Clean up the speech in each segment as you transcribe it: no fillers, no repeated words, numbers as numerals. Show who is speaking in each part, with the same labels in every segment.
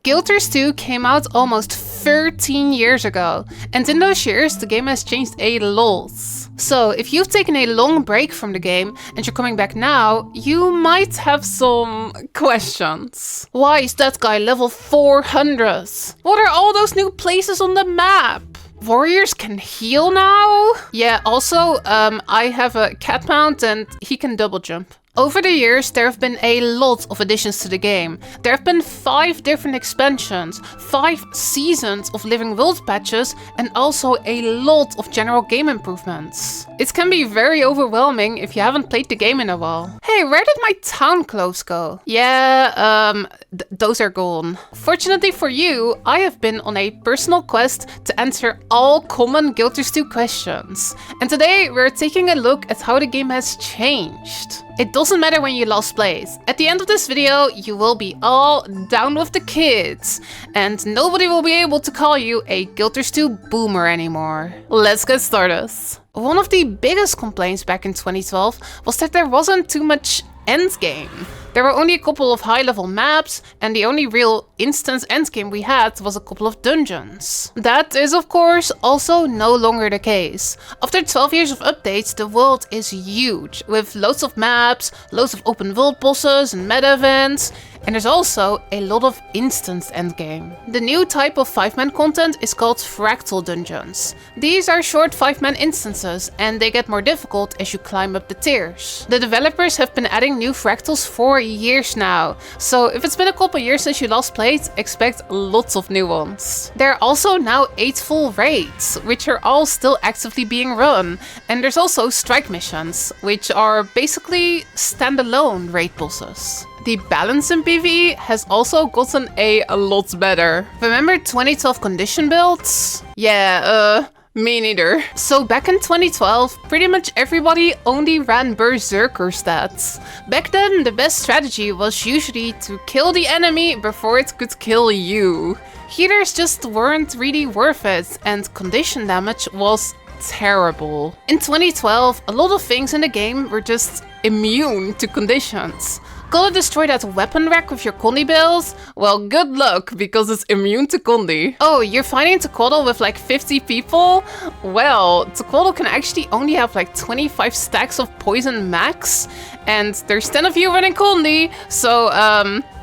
Speaker 1: Guilders 2 came out almost 13 years ago, and in those years the game has changed a lot. So if you've taken a long break from the game and you're coming back now, you might have some questions. Why is that guy level 400? What are all those new places on the map? Warriors can heal now? Yeah, also, I have a cat mount and he can double jump. Over the years, there have been a lot of additions to the game. There have been 5 different expansions, 5 seasons of living world patches, and also a lot of general game improvements. It can be very overwhelming if you haven't played the game in a while. Hey, where did my town clothes go? Yeah, those are gone. Fortunately for you, I have been on a personal quest to answer all common Guilders 2 questions. And today we're taking a look at how the game has changed. It doesn't matter when you last played. At the end of this video, you will be all down with the kids. And nobody will be able to call you a Guilders 2 boomer anymore. Let's get started. One of the biggest complaints back in 2012 was that there wasn't too much endgame. There were only a couple of high-level maps, and the only real instance endgame we had was a couple of dungeons. That is, of course, also no longer the case. After 12 years of updates, the world is huge, with loads of maps, loads of open world bosses and meta events, and there's also a lot of instance endgame. The new type of 5-man content is called fractal dungeons. These are short 5-man instances, and they get more difficult as you climb up the tiers. The developers have been adding new fractals for years now, so if it's been a couple years since you last played, expect lots of new ones. There are also now 8 full raids, which are all still actively being run, and there's also strike missions, which are basically standalone raid bosses. The balance in PvE has also gotten a lot better. Remember 2012 condition builds? Yeah, me neither. So back in 2012, pretty much everybody only ran berserker stats. Back then, the best strategy was usually to kill the enemy before it could kill you. Healers just weren't really worth it, and condition damage was terrible. In 2012, a lot of things in the game were just immune to conditions. Gonna destroy that weapon rack with your Condi build? Well, good luck, because it's immune to Condi. Oh, you're fighting Tequaddle with like 50 people? Well, Tequaddle can actually only have like 25 stacks of poison max, and there's 10 of you running Condi, so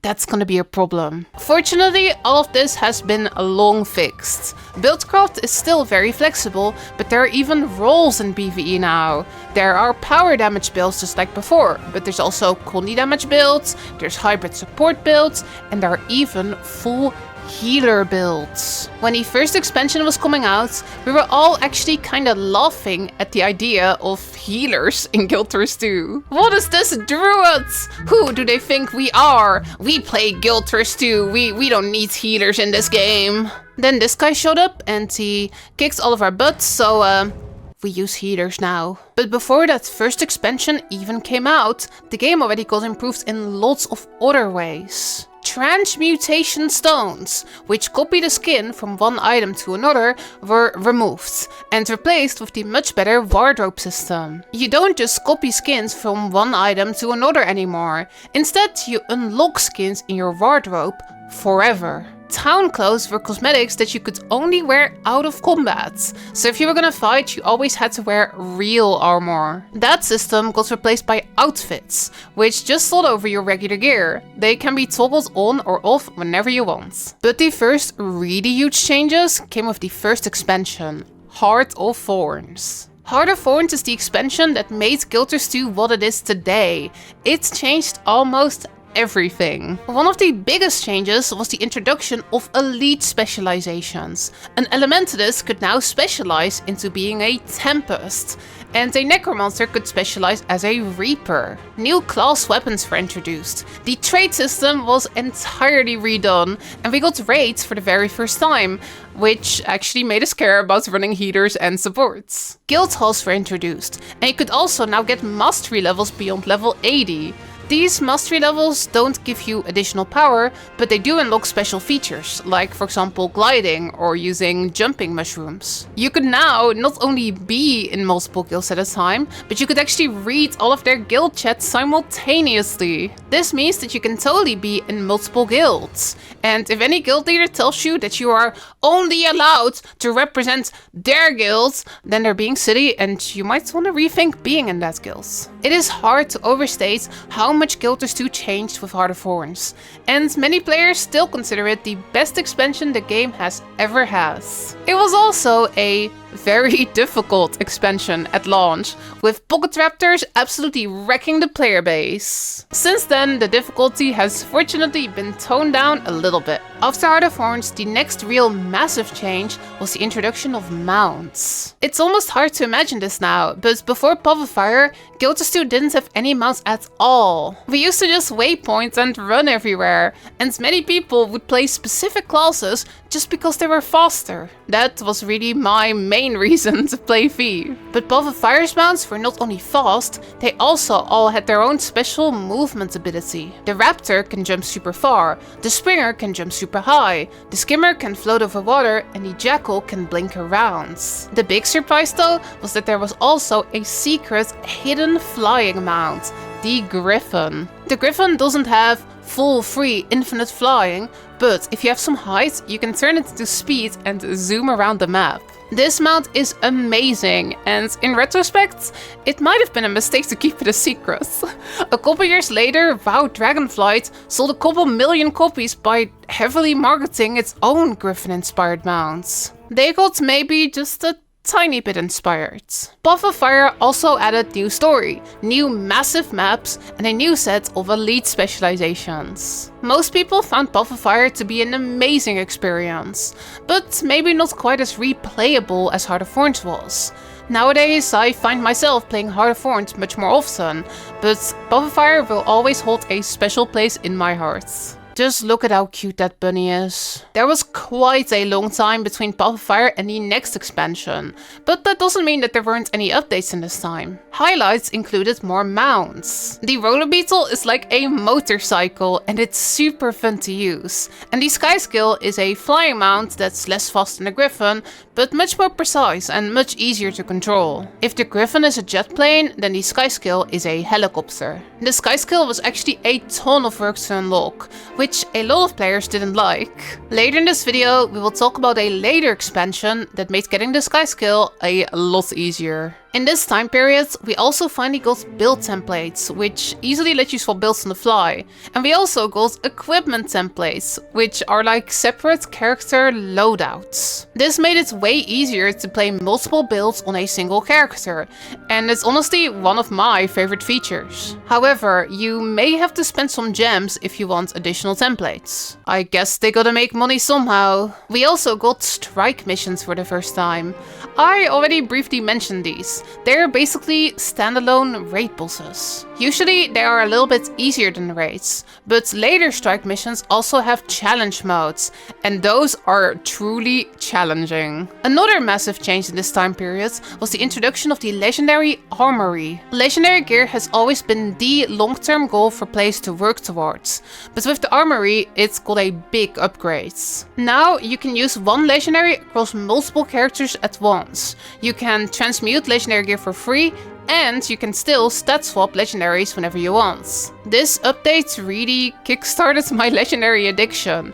Speaker 1: that's gonna be a problem. Fortunately, all of this has been long fixed. Buildcraft is still very flexible, but there are even roles in PvE now. There are power damage builds just like before, but there's also Condi damage builds, there's hybrid support builds, and there are even full healer builds. When the first expansion was coming out, we were all actually kinda laughing at the idea of healers in Guilders 2. What is this druids? Who do they think we are? We play Guilders 2, we don't need healers in this game. Then this guy showed up and he kicked all of our butts, so we use healers now. But before that first expansion even came out, the game already got improved in lots of other ways. Transmutation stones, which copy the skin from one item to another, were removed and replaced with the much better wardrobe system. You don't just copy skins from one item to another anymore. Instead, you unlock skins in your wardrobe forever. Town clothes were cosmetics that you could only wear out of combat. So if you were gonna fight, you always had to wear real armor. That system got replaced by outfits, which just slot over your regular gear. They can be toggled on or off whenever you want. But the first really huge changes came with the first expansion, Heart of Thorns. Heart of Thorns is the expansion that made Guilders 2 what it is today. It changed almost everything. One of the biggest changes was the introduction of elite specializations. An Elementalist could now specialize into being a Tempest, and a Necromancer could specialize as a Reaper. New class weapons were introduced. The trade system was entirely redone, and we got raids for the very first time, which actually made us care about running healers and supports. Guild halls were introduced, and you could also now get mastery levels beyond level 80. These mastery levels don't give you additional power, but they do unlock special features, like for example gliding or using jumping mushrooms. You could now not only be in multiple guilds at a time, but you could actually read all of their guild chats simultaneously. This means that you can totally be in multiple guilds. And if any guild leader tells you that you are only allowed to represent their guilds, then they're being silly and you might want to rethink being in that guild. It is hard to overstate how much Guild 2 changed with Heart of Thorns, and many players still consider it the best expansion the game has ever had. It was also a very difficult expansion at launch, with Pocket Raptors absolutely wrecking the player base. Since then, the difficulty has fortunately been toned down a little bit. After Heart of Thorns, the next real massive change was the introduction of mounts. It's almost hard to imagine this now, but before PoF Fire, Guild 2 didn't have any mounts at all. We used to just waypoint and run everywhere, and many people would play specific classes just because they were faster. That was really my main reason to play V. But PoF Fire's mounts were not only fast, they also all had their own special movement ability. The Raptor can jump super far, the Springer can jump super high, the Skimmer can float over water, and the Jackal can blink around. The big surprise though was that there was also a secret hidden flying mount, the Griffin. The Griffin doesn't have full free infinite flying, but if you have some height, you can turn it into speed and zoom around the map. This mount is amazing, and in retrospect, it might have been a mistake to keep it a secret. A couple years later, WoW Dragonflight sold a couple million copies by heavily marketing its own Griffin-inspired mounts. They got maybe just a tiny bit inspired. PoF Fire also added new story, new massive maps, and a new set of elite specializations. Most people found PoF Fire to be an amazing experience, but maybe not quite as replayable as Heart of Thorns was. Nowadays, I find myself playing Heart of Thorns much more often, but PoF Fire will always hold a special place in my heart. Just look at how cute that bunny is. There was quite a long time between PoF Fire and the next expansion, but that doesn't mean that there weren't any updates in this time. Highlights included more mounts. The Roller Beetle is like a motorcycle and it's super fun to use. And the Sky Skill is a flying mount that's less fast than the Griffin, but much more precise and much easier to control. If the Griffin is a jet plane, then the Sky Skill is a helicopter. The Sky Skill was actually a ton of work to unlock, which a lot of players didn't like. Later in this video, we will talk about a later expansion that made getting the Sky Skill a lot easier. In this time period, we also finally got build templates, which easily let you swap builds on the fly. And we also got equipment templates, which are like separate character loadouts. This made it way easier to play multiple builds on a single character, and it's honestly one of my favorite features. However, you may have to spend some gems if you want additional templates. I guess they gotta make money somehow. We also got strike missions for the first time. I already briefly mentioned these. They're basically standalone raid bosses. Usually they are a little bit easier than the raids, but later strike missions also have challenge modes, and those are truly challenging. Another massive change in this time period was the introduction of the legendary armory. Legendary gear has always been the long-term goal for players to work towards, but with the armory it's got a big upgrade. Now you can use one legendary across multiple characters at once. You can transmute legendary gear for free, and you can still stat swap legendaries whenever you want. This update really kickstarted my legendary addiction.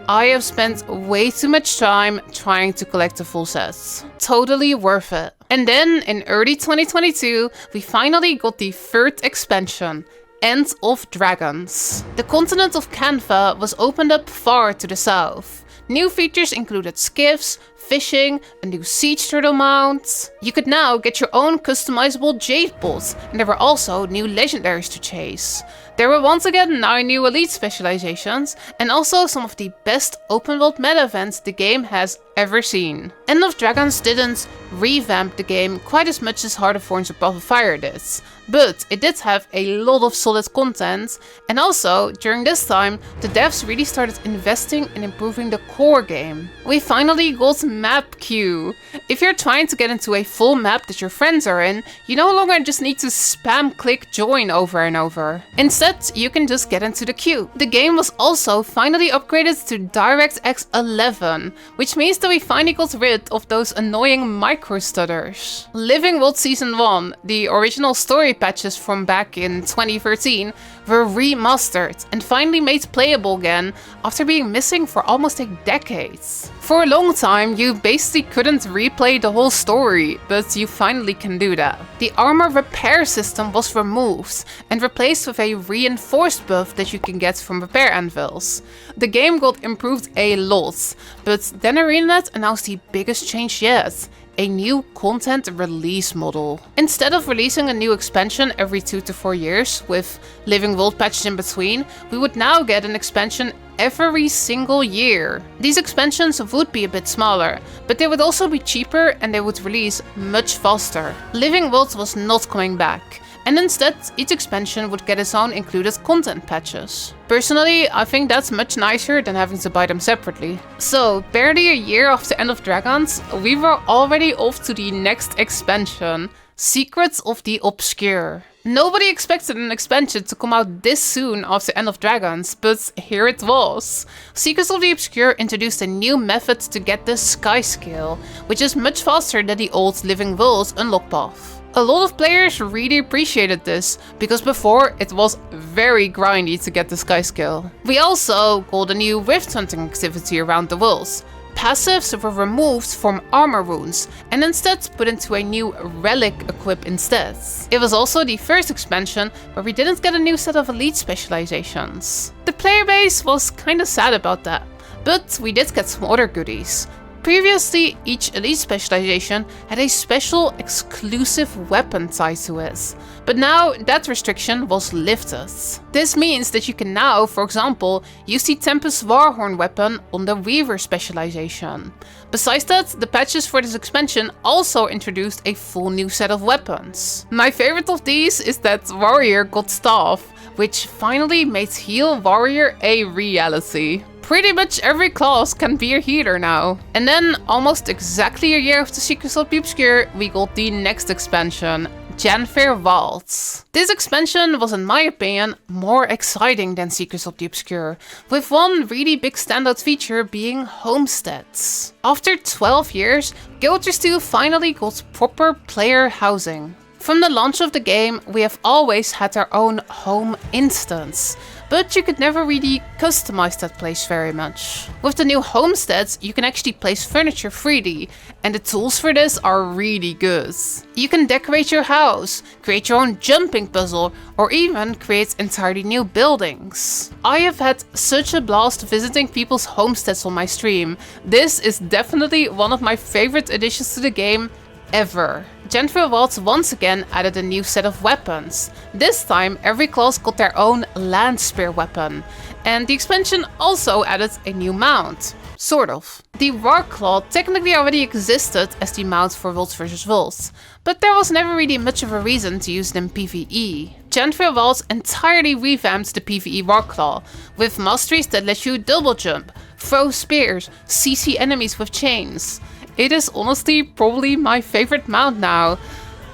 Speaker 1: I have spent way too much time trying to collect the full sets. Totally worth it. And then in early 2022, we finally got the third expansion, End of Dragons. The continent of Canva was opened up far to the south. New features included skiffs, fishing, a new siege turtle mount. You could now get your own customizable jade bots, and there were also new legendaries to chase. There were once again 9 new elite specializations, and also some of the best open world meta events the game has ever seen. End of Dragons didn't revamp the game quite as much as Heart of Thorns or PoF Fire did, but it did have a lot of solid content, and also during this time the devs really started investing in improving the core game. We finally got map queue. If you're trying to get into a full map that your friends are in, you no longer just need to spam click join over and over. Instead, you can just get into the queue. The game was also finally upgraded to DirectX 11, which means that that we finally got rid of those annoying micro stutters. Living World Season 1, the original story patches from back in 2013, were remastered and finally made playable again after being missing for almost a decade. For a long time, you basically couldn't replay the whole story, but you finally can do that. The armor repair system was removed and replaced with a reinforced buff that you can get from repair anvils. The game got improved a lot, but then ArenaNet announced the biggest change yet. A new content release model. Instead of releasing a new expansion every 2 to 4 years, with Living World patches in between, we would now get an expansion every single year. These expansions would be a bit smaller, but they would also be cheaper and they would release much faster. Living World was not coming back, and instead each expansion would get its own included content patches. Personally, I think that's much nicer than having to buy them separately. So, barely a year after End of Dragons, we were already off to the next expansion, Secrets of the Obscure. Nobody expected an expansion to come out this soon after End of Dragons, but here it was. Secrets of the Obscure introduced a new method to get the Sky Scale, which is much faster than the old Living Worlds unlock path. A lot of players really appreciated this, because before it was very grindy to get the Sky Scale. We also got a new rift hunting activity around the worlds. Passives were removed from armor runes and instead put into a new relic equip instead. It was also the first expansion where we didn't get a new set of elite specializations. The player base was kinda sad about that, but we did get some other goodies. Previously, each elite specialization had a special exclusive weapon tied to it, but now that restriction was lifted. This means that you can now, for example, use the Tempest Warhorn weapon on the Weaver specialization. Besides that, the patches for this expansion also introduced a full new set of weapons. My favorite of these is that Warrior got Staff, which finally made Heal Warrior a reality. Pretty much every class can be a healer now. And then, almost exactly a year after Secrets of the Obscure, we got the next expansion, Janfair Vaults. This expansion was, in my opinion, more exciting than Secrets of the Obscure, with one really big standout feature being homesteads. After 12 years, GW2 finally got proper player housing. From the launch of the game, we have always had our own home instance, but you could never really customize that place very much. With the new homesteads, you can actually place furniture freely, and the tools for this are really good. You can decorate your house, create your own jumping puzzle, or even create entirely new buildings. I have had such a blast visiting people's homesteads on my stream. This is definitely one of my favorite additions to the game ever. Janfair Vaults once again added a new set of weapons. This time every class got their own land spear weapon, and the expansion also added a new mount. Sort of. The Warclaw technically already existed as the mount for Worlds vs. Worlds, but there was never really much of a reason to use it in PvE. Janfair Vaults entirely revamped the PvE Warclaw, with masteries that let you double jump, throw spears, CC enemies with chains. It is honestly probably my favorite mount now.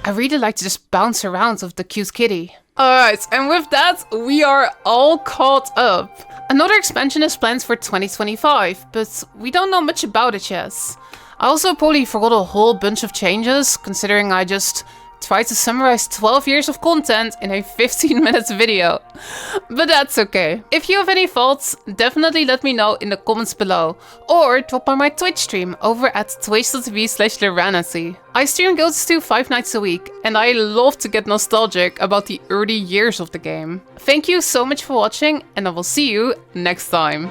Speaker 1: I really like to just bounce around with the cute kitty. Alright, and with that, we are all caught up. Another expansion is planned for 2025, but we don't know much about it yet. I also probably forgot a whole bunch of changes, considering I just tried to summarize 12 years of content in a 15-minute video. But that's okay. If you have any thoughts, definitely let me know in the comments below, or drop by my Twitch stream over at twitch.tv/Leranity. I stream GW2 5 nights a week, and I love to get nostalgic about the early years of the game. Thank you so much for watching, and I will see you next time.